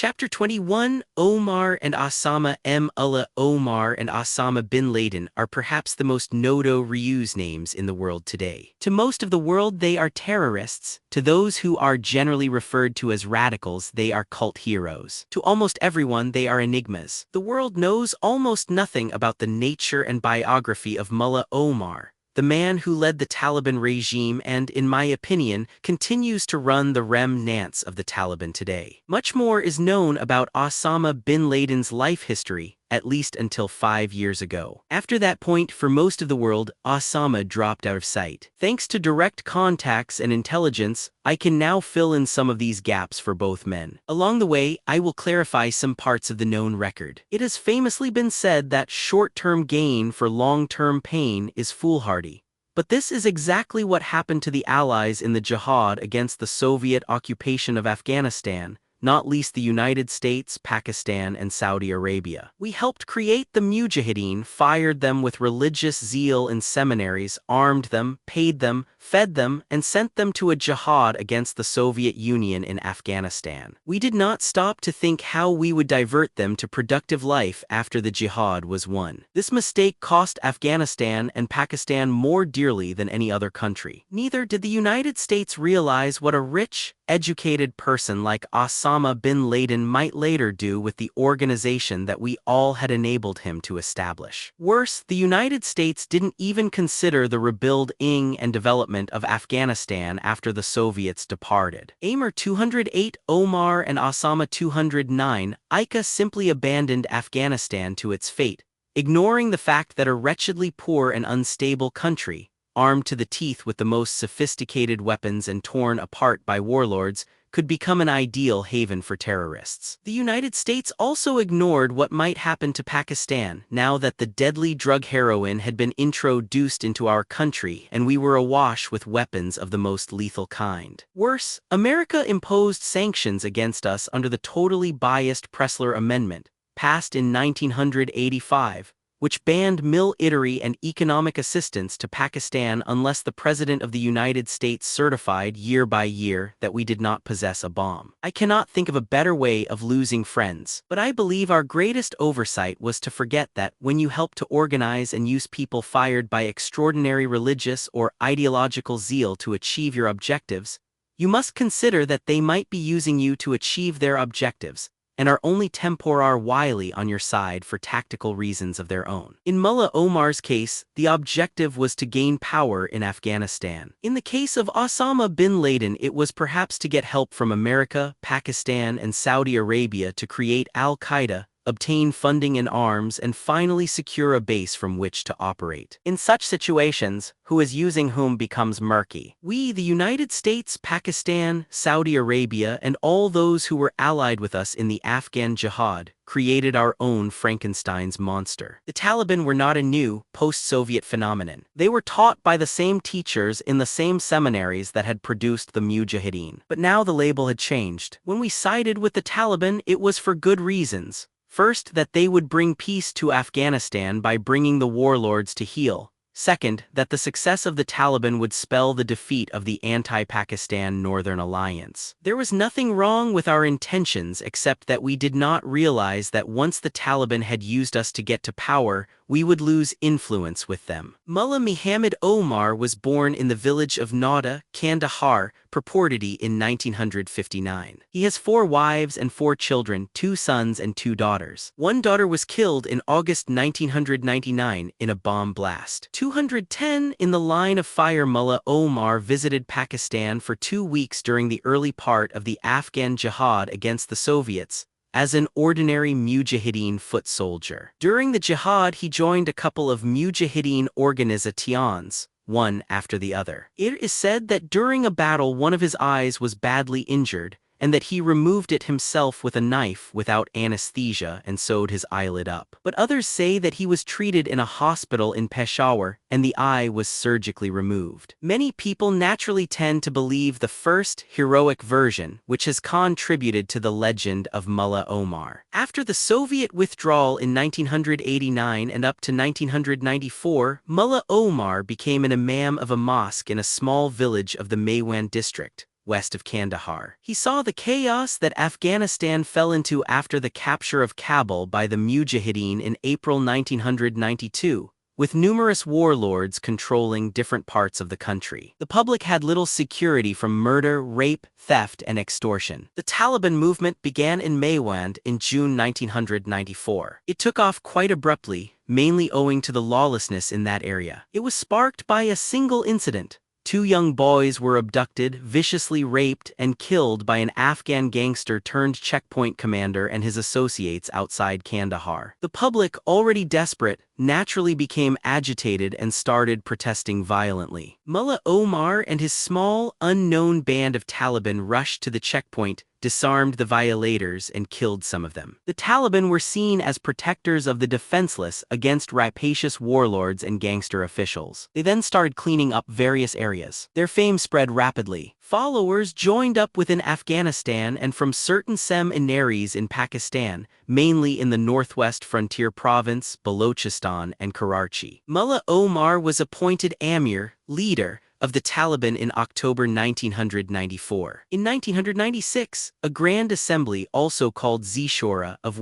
Chapter 21 Omar and Osama Mullah Omar and Osama bin Laden are perhaps the most notorious names in the world today. To most of the world they are terrorists. To those who are generally referred to as radicals they are cult heroes. To almost everyone they are enigmas. The world knows almost nothing about the nature and biography of Mullah Omar, the man who led the Taliban regime and, in my opinion, continues to run the remnants of the Taliban today. Much more is known about Osama bin Laden's life history, at least until 5 years ago. After that point, for most of the world, Osama dropped out of sight. Thanks to direct contacts and intelligence, I can now fill in some of these gaps for both men. Along the way, I will clarify some parts of the known record. It has famously been said that short-term gain for long-term pain is foolhardy. But this is exactly what happened to the Allies in the jihad against the Soviet occupation of Afghanistan, not least the United States, Pakistan, and Saudi Arabia. We helped create the Mujahideen, fired them with religious zeal in seminaries, armed them, paid them, fed them, and sent them to a jihad against the Soviet Union in Afghanistan. We did not stop to think how we would divert them to productive life after the jihad was won. This mistake cost Afghanistan and Pakistan more dearly than any other country. Neither did the United States realize what a rich, educated person like Osama bin Laden might later do with the organization that we all had enabled him to establish. Worse, the United States didn't even consider the rebuilding and development of Afghanistan after the Soviets departed. Amr 208, Omar and Osama 209, ICA simply abandoned Afghanistan to its fate, ignoring the fact that a wretchedly poor and unstable country, armed to the teeth with the most sophisticated weapons and torn apart by warlords, could become an ideal haven for terrorists. The United States also ignored what might happen to Pakistan now that the deadly drug heroin had been introduced into our country and we were awash with weapons of the most lethal kind. Worse, America imposed sanctions against us under the totally biased Pressler Amendment, passed in 1985, which banned military and economic assistance to Pakistan unless the President of the United States certified year by year that we did not possess a bomb. I cannot think of a better way of losing friends, but I believe our greatest oversight was to forget that when you help to organize and use people fired by extraordinary religious or ideological zeal to achieve your objectives, you must consider that they might be using you to achieve their objectives, and are only temporarily on your side for tactical reasons of their own. In Mullah Omar's case, the objective was to gain power in Afghanistan. In the case of Osama bin Laden, it was perhaps to get help from America, Pakistan, and Saudi Arabia to create Al-Qaeda, obtain funding and arms, and finally secure a base from which to operate. In such situations, who is using whom becomes murky. We, the United States, Pakistan, Saudi Arabia, and all those who were allied with us in the Afghan jihad, created our own Frankenstein's monster. The Taliban were not a new, post-Soviet phenomenon. They were taught by the same teachers in the same seminaries that had produced the Mujahideen. But now the label had changed. When we sided with the Taliban, it was for good reasons. First, that they would bring peace to Afghanistan by bringing the warlords to heel. Second, that the success of the Taliban would spell the defeat of the anti-Pakistan Northern Alliance. There was nothing wrong with our intentions except that we did not realize that once the Taliban had used us to get to power, we would lose influence with them. Mullah Muhammad Omar was born in the village of Nauda, Kandahar, purportedly in 1959. He has 4 wives and 4 children, 2 sons and 2 daughters. One daughter was killed in August 1999 in a bomb blast. 210 in the line of fire. Mullah Omar visited Pakistan for 2 weeks during the early part of the Afghan jihad against the Soviets, as an ordinary Mujahideen foot soldier. During the jihad he joined a couple of Mujahideen organizations, one after the other. It is said that during a battle one of his eyes was badly injured, and that he removed it himself with a knife without anesthesia and sewed his eyelid up. But others say that he was treated in a hospital in Peshawar and the eye was surgically removed. Many people naturally tend to believe the first, heroic version, which has contributed to the legend of Mullah Omar. After the Soviet withdrawal in 1989 and up to 1994, Mullah Omar became an imam of a mosque in a small village of the Maiwan district, west of Kandahar. He saw the chaos that Afghanistan fell into after the capture of Kabul by the Mujahideen in April 1992. With numerous warlords controlling different parts of the country. The public had little security from murder, rape, theft, and extortion. The Taliban movement began in Maiwand in June 1994. It took off quite abruptly, mainly owing to the lawlessness in that area. It was sparked by a single incident. 2 young boys were abducted, viciously raped, and killed by an Afghan gangster turned checkpoint commander and his associates outside Kandahar. The public, already desperate, naturally became agitated and started protesting violently. Mullah Omar and his small, unknown band of Taliban rushed to the checkpoint, disarmed the violators, and killed some of them. The Taliban were seen as protectors of the defenseless against rapacious warlords and gangster officials. They then started cleaning up various areas. Their fame spread rapidly. Followers joined up within Afghanistan and from certain sem-e-naris in Pakistan, mainly in the northwest frontier province, Balochistan, and Karachi. Mullah Omar was appointed Amir, leader, of the Taliban in October 1994. In 1996, a Grand Assembly, also called Zishura, of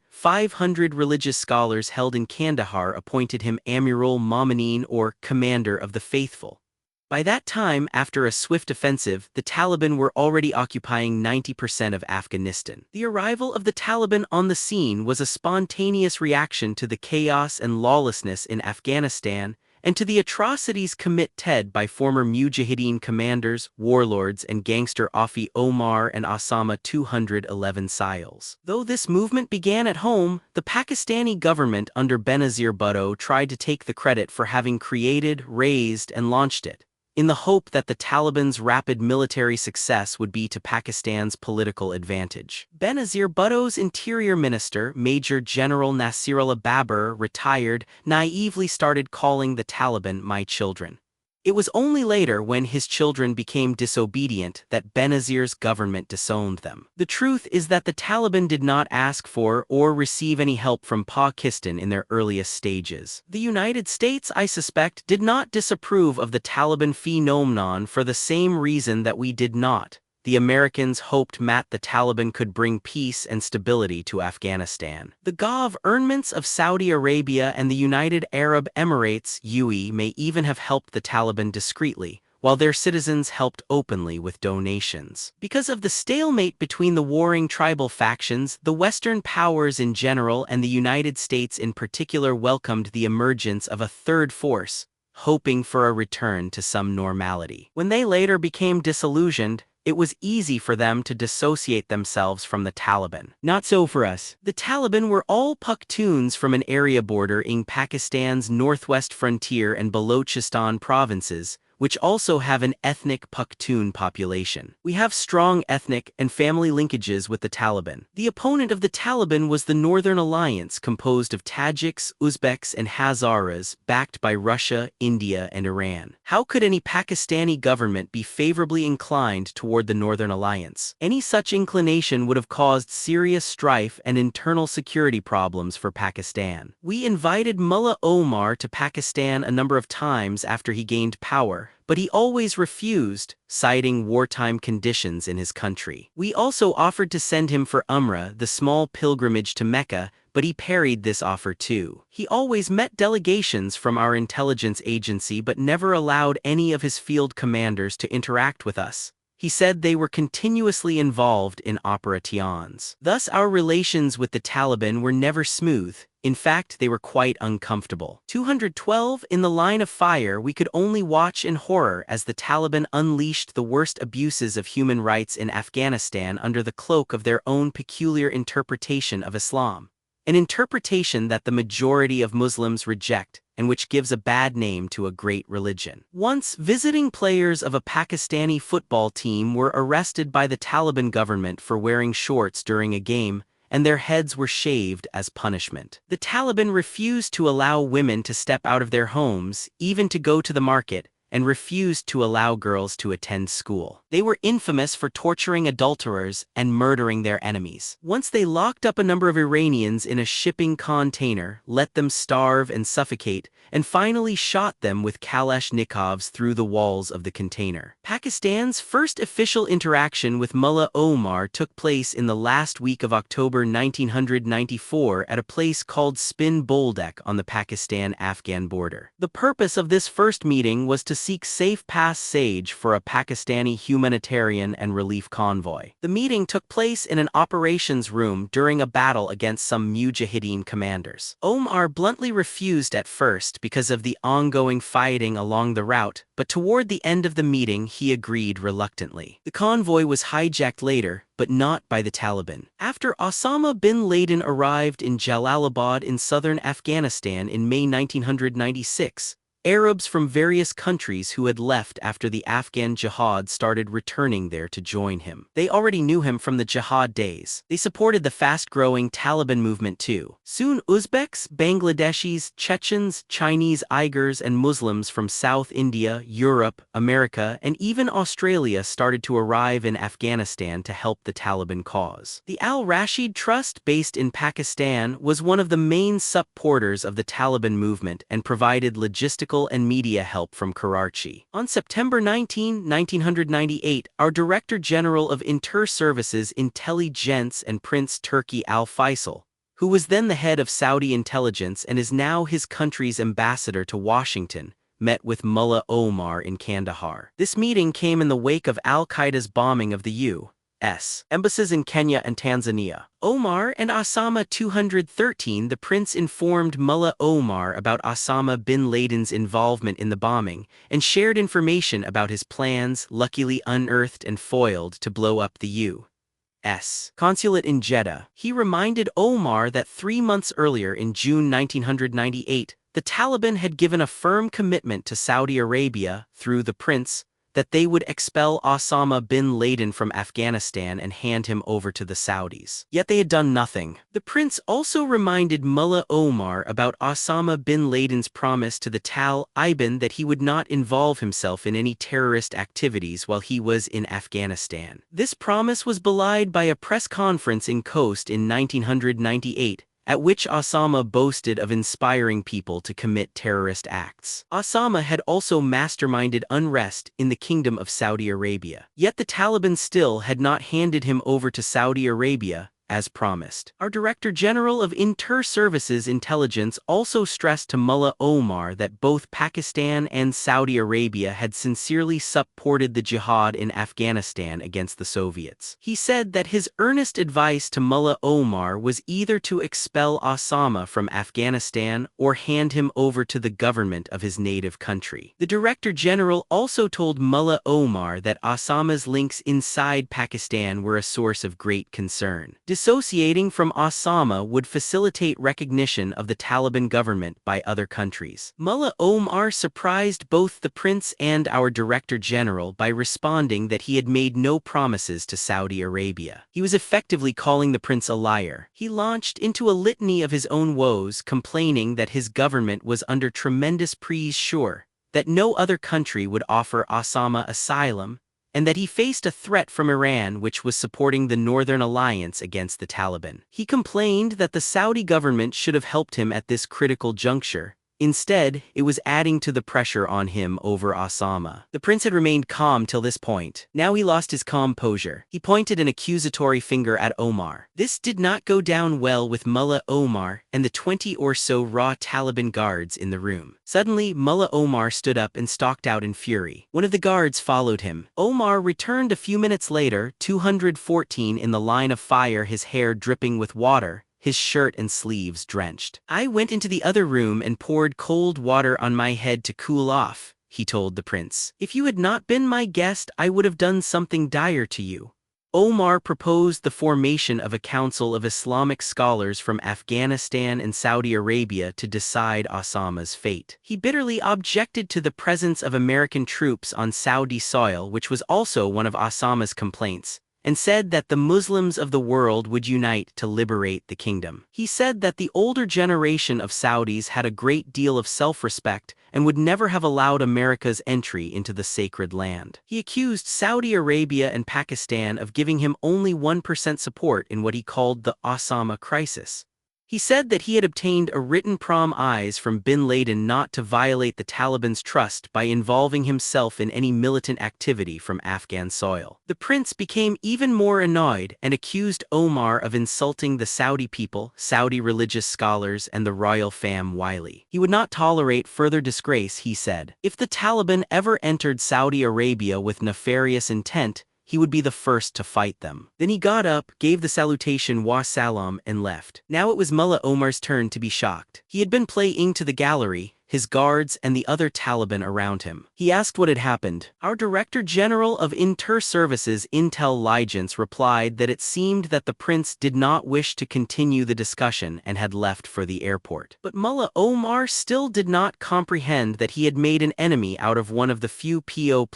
500 religious scholars held in Kandahar appointed him Amirul Momineen, or Commander of the Faithful. By that time, after a swift offensive, the Taliban were already occupying 90% of Afghanistan. The arrival of the Taliban on the scene was a spontaneous reaction to the chaos and lawlessness in Afghanistan, and to the atrocities committed by former Mujahideen commanders, warlords, and gangster Afi Omar and Osama 211 Siles. Though this movement began at home, the Pakistani government under Benazir Bhutto tried to take the credit for having created, raised, and launched it, in the hope that the Taliban's rapid military success would be to Pakistan's political advantage. Benazir Bhutto's interior minister, Major General Nasirullah Babur, retired, naively started calling the Taliban "my children." It was only later, when his children became disobedient, that Benazir's government disowned them. The truth is that the Taliban did not ask for or receive any help from Pakistan in their earliest stages. The United States, I suspect, did not disapprove of the Taliban phenomenon for the same reason that we did not. The Americans hoped the Taliban could bring peace and stability to Afghanistan. The governments of Saudi Arabia and the United Arab Emirates (UAE) may even have helped the Taliban discreetly, while their citizens helped openly with donations. Because of the stalemate between the warring tribal factions, the Western powers in general and the United States in particular welcomed the emergence of a third force, hoping for a return to some normality. When they later became disillusioned, it was easy for them to dissociate themselves from the Taliban. Not so for us. The Taliban were all Pakhtuns from an area bordering Pakistan's northwest frontier and Balochistan provinces, which also have an ethnic Pakhtun population. We have strong ethnic and family linkages with the Taliban. The opponent of the Taliban was the Northern Alliance, composed of Tajiks, Uzbeks, and Hazaras, backed by Russia, India, and Iran. How could any Pakistani government be favorably inclined toward the Northern Alliance? Any such inclination would have caused serious strife and internal security problems for Pakistan. We invited Mullah Omar to Pakistan a number of times after he gained power, but he always refused, citing wartime conditions in his country. We also offered to send him for Umrah, the small pilgrimage to Mecca, but he parried this offer too. He always met delegations from our intelligence agency but never allowed any of his field commanders to interact with us. He said they were continuously involved in operations. Thus, our relations with the Taliban were never smooth. In fact, they were quite uncomfortable. 212 In the line of fire, we could only watch in horror as the Taliban unleashed the worst abuses of human rights in Afghanistan under the cloak of their own peculiar interpretation of Islam. An interpretation that the majority of Muslims reject, and which gives a bad name to a great religion. Once, visiting players of a Pakistani football team were arrested by the Taliban government for wearing shorts during a game, and their heads were shaved as punishment. The Taliban refused to allow women to step out of their homes, even to go to the market, and refused to allow girls to attend school. They were infamous for torturing adulterers and murdering their enemies. Once they locked up a number of Iranians in a shipping container, let them starve and suffocate, and finally shot them with Kalashnikovs through the walls of the container. Pakistan's first official interaction with Mullah Omar took place in the last week of October 1994 at a place called Spin Boldek on the Pakistan-Afghan border. The purpose of this first meeting was to seek safe passage for a Pakistani humanitarian and relief convoy. The meeting took place in an operations room during a battle against some Mujahideen commanders. Omar bluntly refused at first because of the ongoing fighting along the route, but toward the end of the meeting he agreed reluctantly. The convoy was hijacked later, but not by the Taliban. After Osama bin Laden arrived in Jalalabad in southern Afghanistan in May 1996, Arabs from various countries who had left after the Afghan jihad started returning there to join him. They already knew him from the jihad days. They supported the fast-growing Taliban movement too. Soon Uzbeks, Bangladeshis, Chechens, Chinese Uyghurs, and Muslims from South India, Europe, America, and even Australia started to arrive in Afghanistan to help the Taliban cause. The Al-Rashid Trust, based in Pakistan, was one of the main supporters of the Taliban movement and provided logistical and media help from Karachi. On September 19, 1998, our Director General of Inter-Services Intelligence and Prince Turki Al-Faisal, who was then the head of Saudi intelligence and is now his country's ambassador to Washington, met with Mullah Omar in Kandahar. This meeting came in the wake of Al-Qaeda's bombing of the U.S. embassies in Kenya and Tanzania. Omar and Osama 213. The prince informed Mullah Omar about Osama bin Laden's involvement in the bombing and shared information about his plans, luckily unearthed and foiled, to blow up the U.S. consulate in Jeddah. He reminded Omar that 3 months earlier, in June 1998, the Taliban had given a firm commitment to Saudi Arabia, through the prince, that they would expel Osama bin Laden from Afghanistan and hand him over to the Saudis. Yet they had done nothing. The prince also reminded Mullah Omar about Osama bin Laden's promise to the Taliban that he would not involve himself in any terrorist activities while he was in Afghanistan. This promise was belied by a press conference in Khost in 1998, at which Osama boasted of inspiring people to commit terrorist acts. Osama had also masterminded unrest in the Kingdom of Saudi Arabia. Yet the Taliban still had not handed him over to Saudi Arabia, as promised. Our Director General of Inter-Services Intelligence also stressed to Mullah Omar that both Pakistan and Saudi Arabia had sincerely supported the jihad in Afghanistan against the Soviets. He said that his earnest advice to Mullah Omar was either to expel Osama from Afghanistan or hand him over to the government of his native country. The Director General also told Mullah Omar that Osama's links inside Pakistan were a source of great concern. Dissociating from Osama would facilitate recognition of the Taliban government by other countries. Mullah Omar surprised both the prince and our Director General by responding that he had made no promises to Saudi Arabia. He was effectively calling the prince a liar. He launched into a litany of his own woes, complaining that his government was under tremendous pressure, that no other country would offer Osama asylum, and that he faced a threat from Iran, which was supporting the Northern Alliance against the Taliban. He complained that the Saudi government should have helped him at this critical juncture. Instead, it was adding to the pressure on him over Osama. The prince had remained calm till this point. Now he lost his composure. He pointed an accusatory finger at Omar. This did not go down well with Mullah Omar and the 20 or so raw Taliban guards in the room. Suddenly, Mullah Omar stood up and stalked out in fury. One of the guards followed him. Omar returned a few minutes later, 214 in the line of fire, his hair dripping with water, his shirt and sleeves drenched. "I went into the other room and poured cold water on my head to cool off," he told the prince. "If you had not been my guest, I would have done something dire to you." Omar proposed the formation of a council of Islamic scholars from Afghanistan and Saudi Arabia to decide Osama's fate. He bitterly objected to the presence of American troops on Saudi soil, which was also one of Osama's complaints, and said that the Muslims of the world would unite to liberate the kingdom. He said that the older generation of Saudis had a great deal of self-respect and would never have allowed America's entry into the sacred land. He accused Saudi Arabia and Pakistan of giving him only 1% support in what he called the Osama crisis. He said that he had obtained a written promise from bin Laden not to violate the Taliban's trust by involving himself in any militant activity from Afghan soil. The prince became even more annoyed and accused Omar of insulting the Saudi people, Saudi religious scholars, and the royal fam Wiley. He would not tolerate further disgrace, he said. If the Taliban ever entered Saudi Arabia with nefarious intent, he would be the first to fight them. Then he got up, gave the salutation wa salam, and left. Now it was Mullah Omar's turn to be shocked. He had been playing to the gallery, his guards and the other Taliban around him. He asked what had happened. Our Director General of Inter-Services Intelligence replied that it seemed that the prince did not wish to continue the discussion and had left for the airport. But Mullah Omar still did not comprehend that he had made an enemy out of one of the few people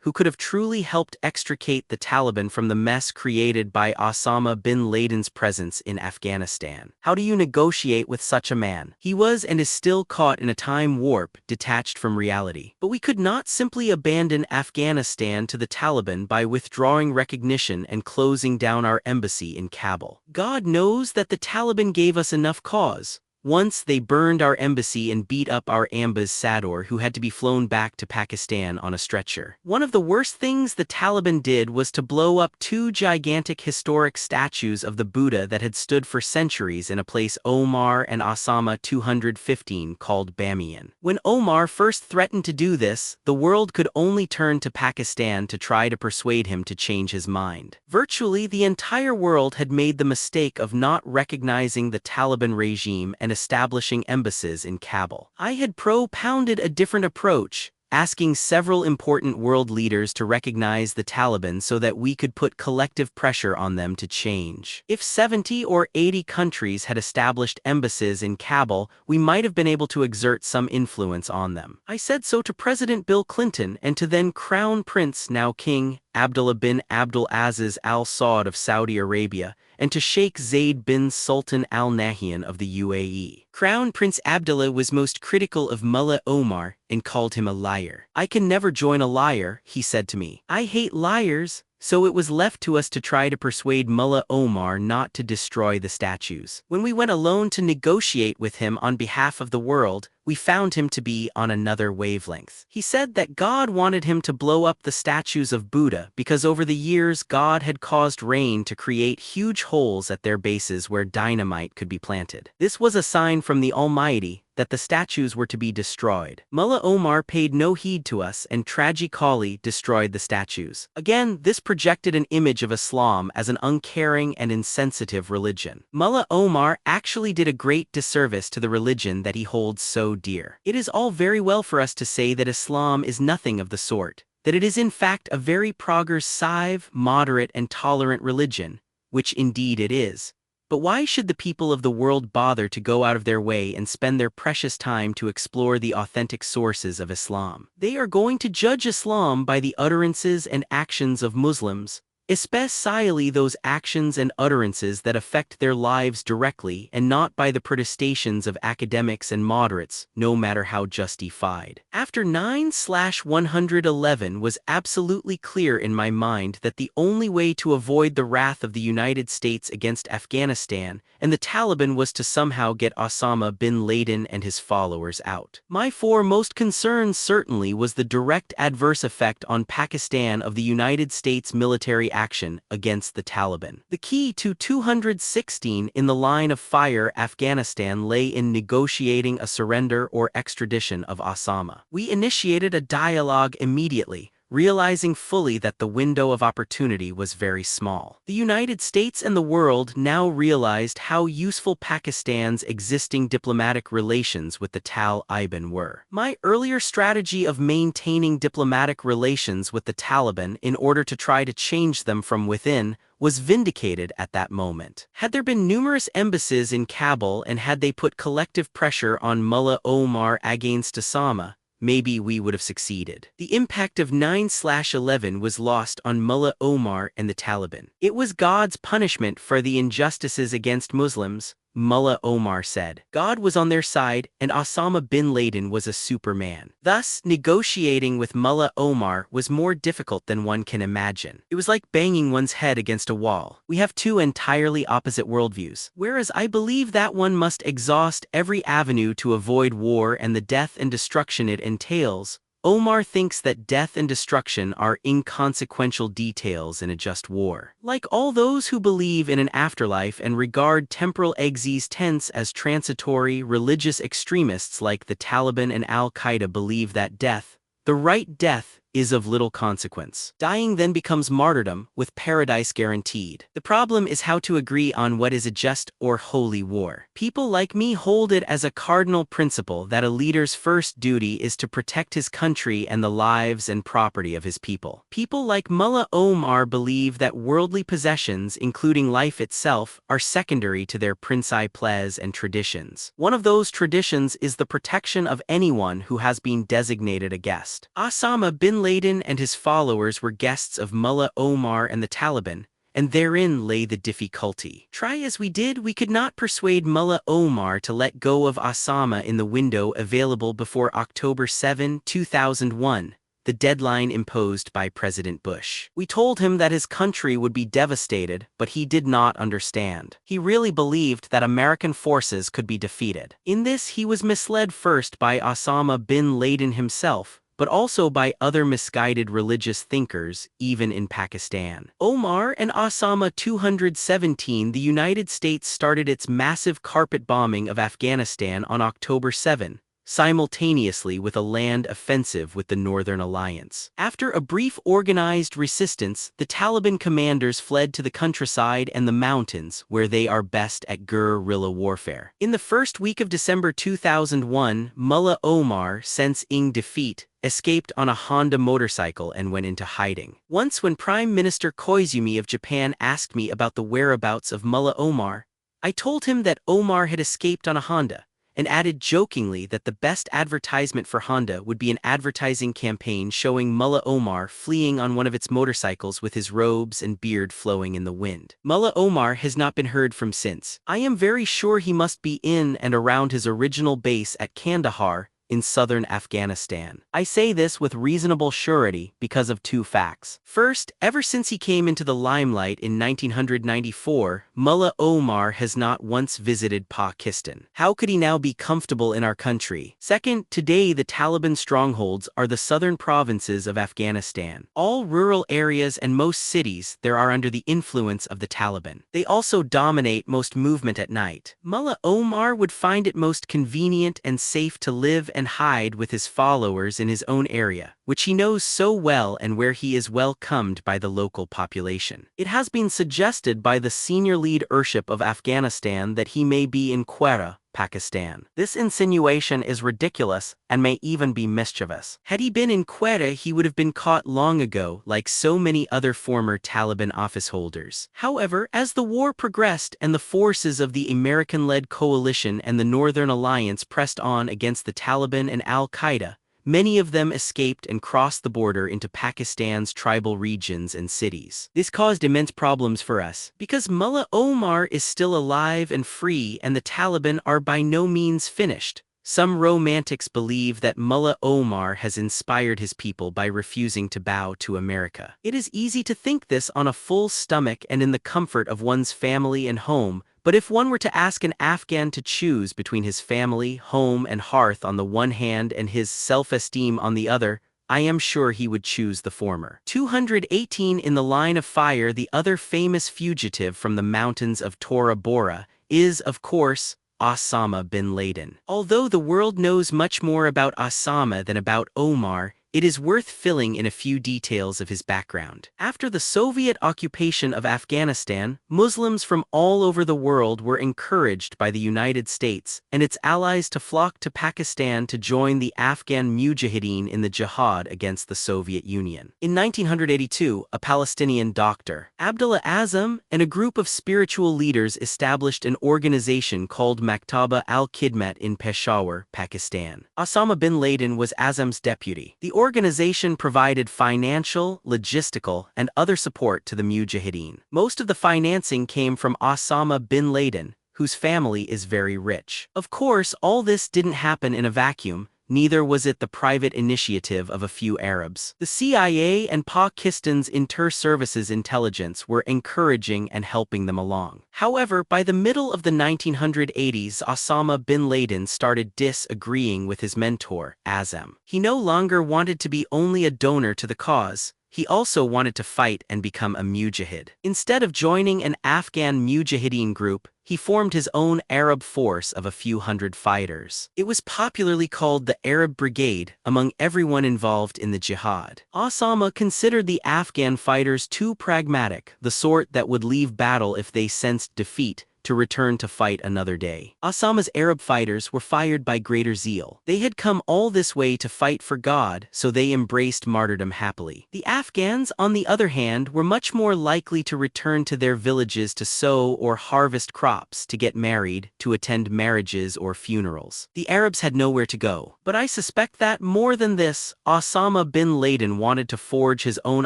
who could have truly helped extricate the Taliban from the mess created by Osama bin Laden's presence in Afghanistan. How do you negotiate with such a man? He was and is still caught in a time warp, detached from reality. But we could not simply abandon Afghanistan to the Taliban by withdrawing recognition and closing down our embassy in Kabul. God knows that the Taliban gave us enough cause. Once they burned our embassy and beat up our ambassador, who had to be flown back to Pakistan on a stretcher. One of the worst things the Taliban did was to blow up two gigantic historic statues of the Buddha that had stood for centuries in a place Omar and Osama 215 called Bamiyan. When Omar first threatened to do this, the world could only turn to Pakistan to try to persuade him to change his mind. Virtually the entire world had made the mistake of not recognizing the Taliban regime and establishing embassies in Kabul. I had propounded a different approach, asking several important world leaders to recognize the Taliban so that we could put collective pressure on them to change. If 70 or 80 countries had established embassies in Kabul, we might have been able to exert some influence on them. I said so to President Bill Clinton and to then Crown Prince, now King, Abdullah bin Abdul Aziz Al Saud of Saudi Arabia, and to Sheikh Zayed bin Sultan Al Nahyan of the UAE. Crown Prince Abdullah was most critical of Mullah Omar and called him a liar. I can never join a liar, he said to me. I hate liars. So it was left to us to try to persuade Mullah Omar not to destroy the statues. When we went alone to negotiate with him on behalf of the world, we found him to be on another wavelength. He said that God wanted him to blow up the statues of Buddha because over the years God had caused rain to create huge holes at their bases where dynamite could be planted. This was a sign from the Almighty that the statues were to be destroyed. Mullah Omar paid no heed to us and tragically destroyed the statues. Again, this projected an image of Islam as an uncaring and insensitive religion. Mullah Omar actually did a great disservice to the religion that he holds so dear. It is all very well for us to say that Islam is nothing of the sort, that it is in fact a very progressive, moderate, and tolerant religion, which indeed it is. But why should the people of the world bother to go out of their way and spend their precious time to explore the authentic sources of Islam? They are going to judge Islam by the utterances and actions of Muslims, especially those actions and utterances that affect their lives directly, and not by the protestations of academics and moderates, no matter how justified. After 9/111 was absolutely clear in my mind that the only way to avoid the wrath of the United States against Afghanistan and the Taliban was to somehow get Osama bin Laden and his followers out. My foremost concern certainly was the direct adverse effect on Pakistan of the United States military action against the Taliban. The key to 216 in the line of fire Afghanistan lay in negotiating a surrender or extradition of Osama. We initiated a dialogue immediately, realizing fully that the window of opportunity was very small. The United States and the world now realized how useful Pakistan's existing diplomatic relations with the Taliban were. My earlier strategy of maintaining diplomatic relations with the Taliban in order to try to change them from within was vindicated at that moment. Had there been numerous embassies in Kabul and had they put collective pressure on Mullah Omar against Osama, maybe we would have succeeded. The impact of 9/11 was lost on Mullah Omar and the Taliban. It was God's punishment for the injustices against Muslims, Mullah Omar said. God was on their side, and Osama bin Laden was a superman. Thus, negotiating with Mullah Omar was more difficult than one can imagine. It was like banging one's head against a wall. We have two entirely opposite worldviews. Whereas I believe that one must exhaust every avenue to avoid war and the death and destruction it entails, Omar thinks that death and destruction are inconsequential details in a just war. Like all those who believe in an afterlife and regard temporal existence as transitory, religious extremists like the Taliban and Al-Qaeda believe that death, the right death, is of little consequence. Dying then becomes martyrdom, with paradise guaranteed. The problem is how to agree on what is a just or holy war. People like me hold it as a cardinal principle that a leader's first duty is to protect his country and the lives and property of his people. People like Mullah Omar believe that worldly possessions, including life itself, are secondary to their principles and traditions. One of those traditions is the protection of anyone who has been designated a guest. Osama bin Laden and his followers were guests of Mullah Omar and the Taliban, and therein lay the difficulty. Try as we did, we could not persuade Mullah Omar to let go of Osama in the window available before October 7, 2001, the deadline imposed by President Bush. We told him that his country would be devastated, but he did not understand. He really believed that American forces could be defeated. In this, he was misled first by Osama bin Laden himself, but also by other misguided religious thinkers, even in Pakistan. Omar and Osama 217. The United States started its massive carpet bombing of Afghanistan on October 7, simultaneously with a land offensive with the Northern Alliance. After a brief organized resistance, the Taliban commanders fled to the countryside and the mountains, where they are best at guerrilla warfare. In the first week of December 2001, Mullah Omar, sensing defeat, escaped on a Honda motorcycle and went into hiding. Once when Prime Minister Koizumi of Japan asked me about the whereabouts of Mullah Omar, I told him that Omar had escaped on a Honda, and added jokingly that the best advertisement for Honda would be an advertising campaign showing Mullah Omar fleeing on one of its motorcycles with his robes and beard flowing in the wind. Mullah Omar has not been heard from since. I am very sure he must be in and around his original base at Kandahar, in southern Afghanistan. I say this with reasonable surety because of two facts. First, ever since he came into the limelight in 1994, Mullah Omar has not once visited Pakistan. How could he now be comfortable in our country? Second, today the Taliban strongholds are the southern provinces of Afghanistan. All rural areas and most cities there are under the influence of the Taliban. They also dominate most movement at night. Mullah Omar would find it most convenient and safe to live and hide with his followers in his own area, which he knows so well and where he is welcomed by the local population. It has been suggested by the senior leadership of Afghanistan that he may be in Quetta, Pakistan. This insinuation is ridiculous and may even be mischievous. Had he been in Quetta, he would have been caught long ago, like so many other former Taliban office holders. However, as the war progressed and the forces of the American-led coalition and the Northern Alliance pressed on against the Taliban and Al-Qaeda, many of them escaped and crossed the border into Pakistan's tribal regions and cities. This caused immense problems for us, because Mullah Omar is still alive and free and the Taliban are by no means finished. Some romantics believe that Mullah Omar has inspired his people by refusing to bow to America. It is easy to think this on a full stomach and in the comfort of one's family and home, but if one were to ask an Afghan to choose between his family, home, and hearth on the one hand and his self-esteem on the other, I am sure he would choose the former. 218. In the line of fire, the other famous fugitive from the mountains of Tora Bora is, of course, Osama bin Laden. Although the world knows much more about Osama than about Omar, it is worth filling in a few details of his background. After the Soviet occupation of Afghanistan, Muslims from all over the world were encouraged by the United States and its allies to flock to Pakistan to join the Afghan Mujahideen in the jihad against the Soviet Union. In 1982, a Palestinian doctor, Abdullah Azam, and a group of spiritual leaders established an organization called Maktaba al-Khidmat in Peshawar, Pakistan. Osama bin Laden was Azam's deputy. The organization provided financial, logistical, and other support to the Mujahideen. Most of the financing came from Osama bin Laden, whose family is very rich. Of course, all this didn't happen in a vacuum. Neither was it the private initiative of a few Arabs. The CIA and Pakistan's inter-services intelligence were encouraging and helping them along. However, by the middle of the 1980s, Osama bin Laden started disagreeing with his mentor, Azam. He no longer wanted to be only a donor to the cause. He also wanted to fight and become a mujahid. Instead of joining an Afghan mujahideen group, he formed his own Arab force of a few hundred fighters. It was popularly called the Arab Brigade among everyone involved in the jihad. Osama considered the Afghan fighters too pragmatic, the sort that would leave battle if they sensed defeat, to return to fight another day. Osama's Arab fighters were fired by greater zeal. They had come all this way to fight for God, so they embraced martyrdom happily. The Afghans, on the other hand, were much more likely to return to their villages to sow or harvest crops, to get married, to attend marriages or funerals. The Arabs had nowhere to go. But I suspect that, more than this, Osama bin Laden wanted to forge his own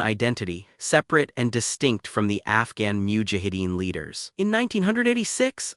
identity, separate and distinct from the Afghan mujahideen leaders. In 1986,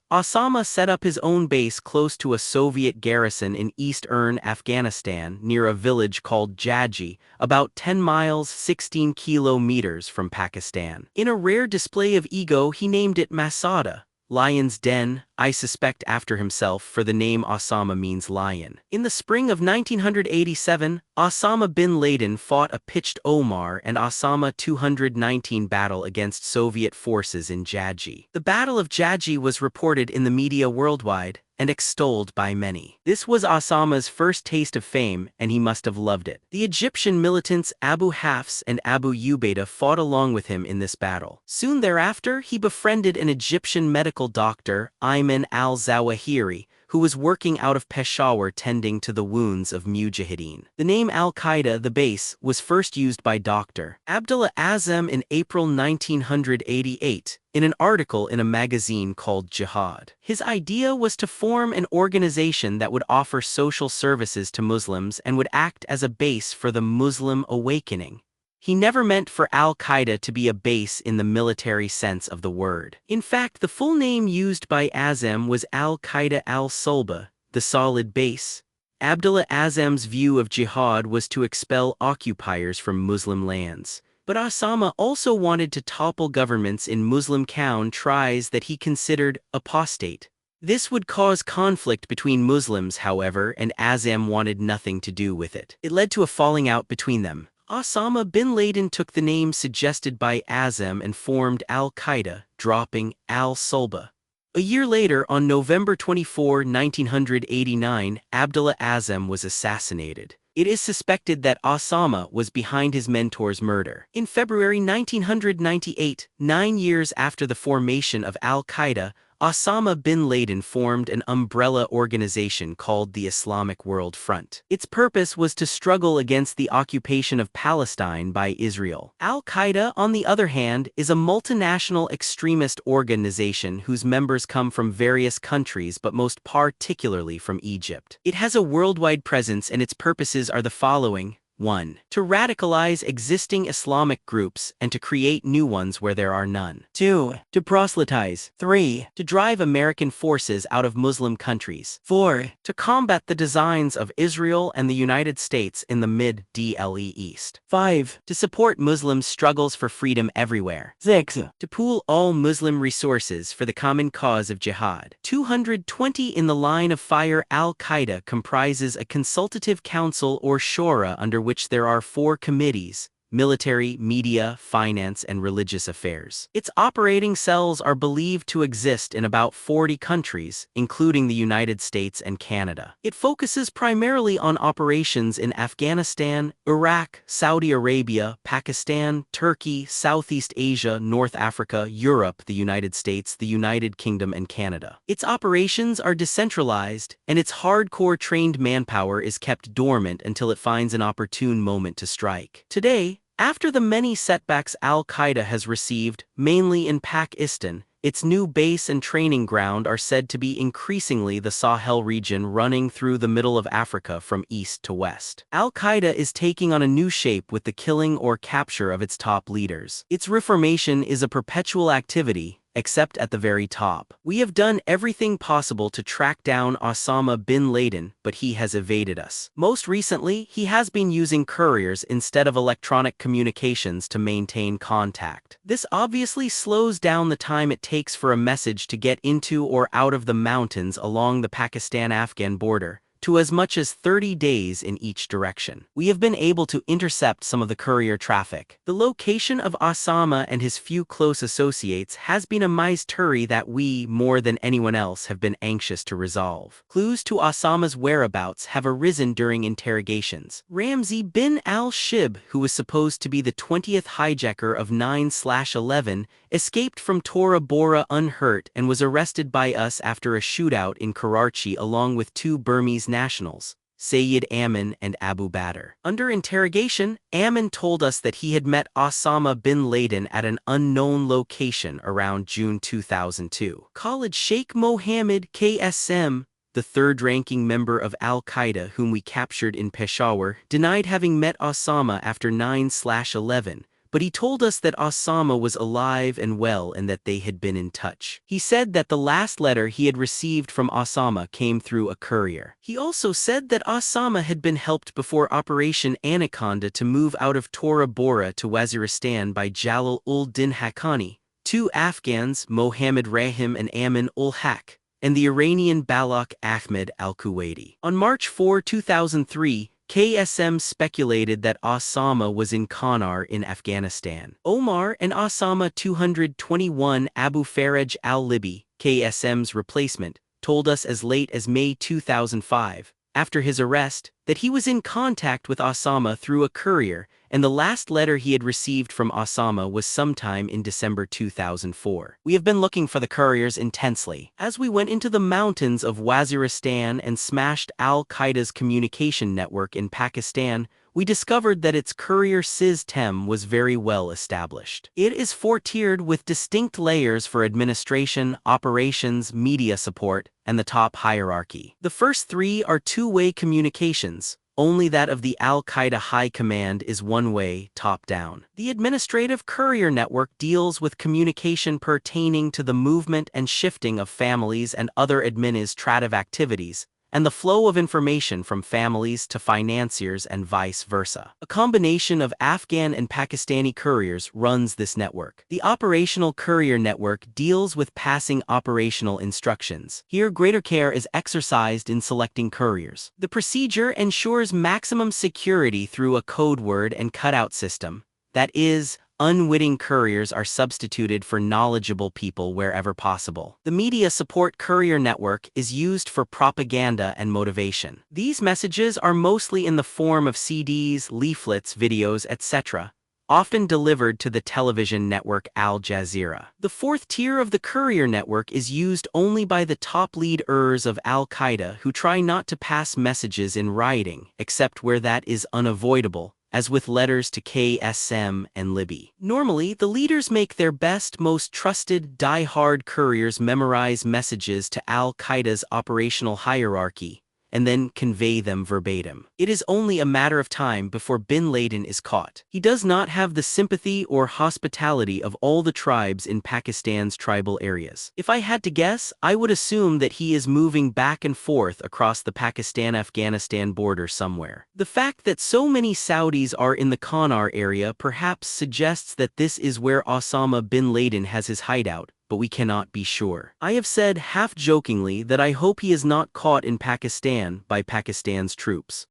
Osama set up his own base close to a Soviet garrison in eastern Afghanistan near a village called Jaji, about 10 miles 16 kilometers from Pakistan. In a rare display of ego, he named it Masada, Lion's Den, I suspect after himself, for the name Osama means lion. In the spring of 1987, Osama bin Laden fought a pitched Omar and Osama 219 battle against Soviet forces in Jaji. The Battle of Jaji was reported in the media worldwide and extolled by many. This was Osama's first taste of fame, and he must have loved it. The Egyptian militants Abu Hafs and Abu Ubaidah fought along with him in this battle. Soon thereafter, he befriended an Egyptian medical doctor, Ayman al-Zawahiri, who was working out of Peshawar tending to the wounds of mujahideen. The name Al-Qaeda, the base, was first used by Dr. Abdullah Azam in April 1988, in an article in a magazine called Jihad. His idea was to form an organization that would offer social services to Muslims and would act as a base for the Muslim awakening. He never meant for Al-Qaeda to be a base in the military sense of the word. In fact, the full name used by Azam was Al-Qaeda al-Sulba, the solid base. Abdullah Azam's view of jihad was to expel occupiers from Muslim lands. But Osama also wanted to topple governments in Muslim countries that he considered apostate. This would cause conflict between Muslims, however, and Azam wanted nothing to do with it. It led to a falling out between them. Osama bin Laden took the name suggested by Azam and formed Al-Qaeda, dropping al-Sulba. A year later, on November 24, 1989, Abdullah Azam was assassinated. It is suspected that Osama was behind his mentor's murder. In February 1998, 9 years after the formation of Al-Qaeda, Osama bin Laden formed an umbrella organization called the Islamic World Front. Its purpose was to struggle against the occupation of Palestine by Israel. Al-Qaeda, on the other hand, is a multinational extremist organization whose members come from various countries but most particularly from Egypt. It has a worldwide presence and its purposes are the following. 1. To radicalize existing Islamic groups and to create new ones where there are none. 2. To proselytize. 3. To drive American forces out of Muslim countries. 4. To combat the designs of Israel and the United States in the Middle East. 5. To support Muslims' struggles for freedom everywhere. 6. To pool all Muslim resources for the common cause of jihad. 220 in the line of fire. Al-Qaeda comprises a consultative council or shura under which there are 4 committees: military, media, finance, and religious affairs. Its operating cells are believed to exist in about 40 countries, including the United States and Canada. It focuses primarily on operations in Afghanistan, Iraq, Saudi Arabia, Pakistan, Turkey, Southeast Asia, North Africa, Europe, the United States, the United Kingdom, and Canada. Its operations are decentralized, and its hardcore trained manpower is kept dormant until it finds an opportune moment to strike. Today, after the many setbacks Al-Qaeda has received, mainly in Pakistan, its new base and training ground are said to be increasingly the Sahel region running through the middle of Africa from east to west. Al-Qaeda is taking on a new shape with the killing or capture of its top leaders. Its reformation is a perpetual activity, except at the very top. We have done everything possible to track down Osama bin Laden, but he has evaded us. Most recently, he has been using couriers instead of electronic communications to maintain contact. This obviously slows down the time it takes for a message to get into or out of the mountains along the Pakistan-Afghan border, to as much as 30 days in each direction. We have been able to intercept some of the courier traffic. The location of Osama and his few close associates has been a mystery that we, more than anyone else, have been anxious to resolve. Clues to Osama's whereabouts have arisen during interrogations. Ramzi bin al-Shib, who was supposed to be the 20th hijacker of 9/11, escaped from Tora Bora unhurt and was arrested by us after a shootout in Karachi along with two Burmese nationals, Sayyid Amin and Abu Badr. Under interrogation, Amin told us that he had met Osama bin Laden at an unknown location around June 2002. Khalid Sheikh Mohammed KSM, the third-ranking member of al-Qaeda whom we captured in Peshawar, denied having met Osama after 9/11, but he told us that Osama was alive and well and that they had been in touch. He said that the last letter he had received from Osama came through a courier. He also said that Osama had been helped before Operation Anaconda to move out of Tora Bora to Waziristan by Jalal-ul-Din Haqqani, two Afghans, Mohammed Rahim and Amin-ul-Haq, and the Iranian Balak Ahmed al-Kuwaiti. On March 4, 2003, KSM speculated that Osama was in Qanar in Afghanistan. Omar and Osama 221 Abu Faraj al-Libi, KSM's replacement, told us as late as May 2005, after his arrest, that he was in contact with Osama through a courier, and the last letter he had received from Osama was sometime in December 2004. We have been looking for the couriers intensely. As we went into the mountains of Waziristan and smashed al-Qaeda's communication network in Pakistan, we discovered that its courier system was very well established. It is four-tiered with distinct layers for administration, operations, media support, and the top hierarchy. The first three are two-way communications. Only that of the al-Qaeda High Command is one-way, top-down. The administrative courier network deals with communication pertaining to the movement and shifting of families and other administrative activities, and the flow of information from families to financiers and vice versa. A combination of Afghan and Pakistani couriers runs this network. The operational courier network deals with passing operational instructions. Here, greater care is exercised in selecting couriers. The procedure ensures maximum security through a code word and cutout system. That is, unwitting couriers are substituted for knowledgeable people wherever possible. The media support courier network is used for propaganda and motivation. These messages are mostly in the form of CDs, leaflets, videos, etc., often delivered to the television network Al Jazeera. The fourth tier of the courier network is used only by the top leaders of al-Qaeda who try not to pass messages in writing, except where that is unavoidable, as with letters to KSM and Libby. Normally, the leaders make their best, most trusted, die-hard couriers memorize messages to al-Qaeda's operational hierarchy, and then convey them verbatim. It is only a matter of time before bin Laden is caught. He does not have the sympathy or hospitality of all the tribes in Pakistan's tribal areas. If I had to guess, I would assume that he is moving back and forth across the Pakistan-Afghanistan border somewhere. The fact that so many Saudis are in the Qanar area perhaps suggests that this is where Osama bin Laden has his hideout, but we cannot be sure. I have said half-jokingly that I hope he is not caught in Pakistan by Pakistan's troops.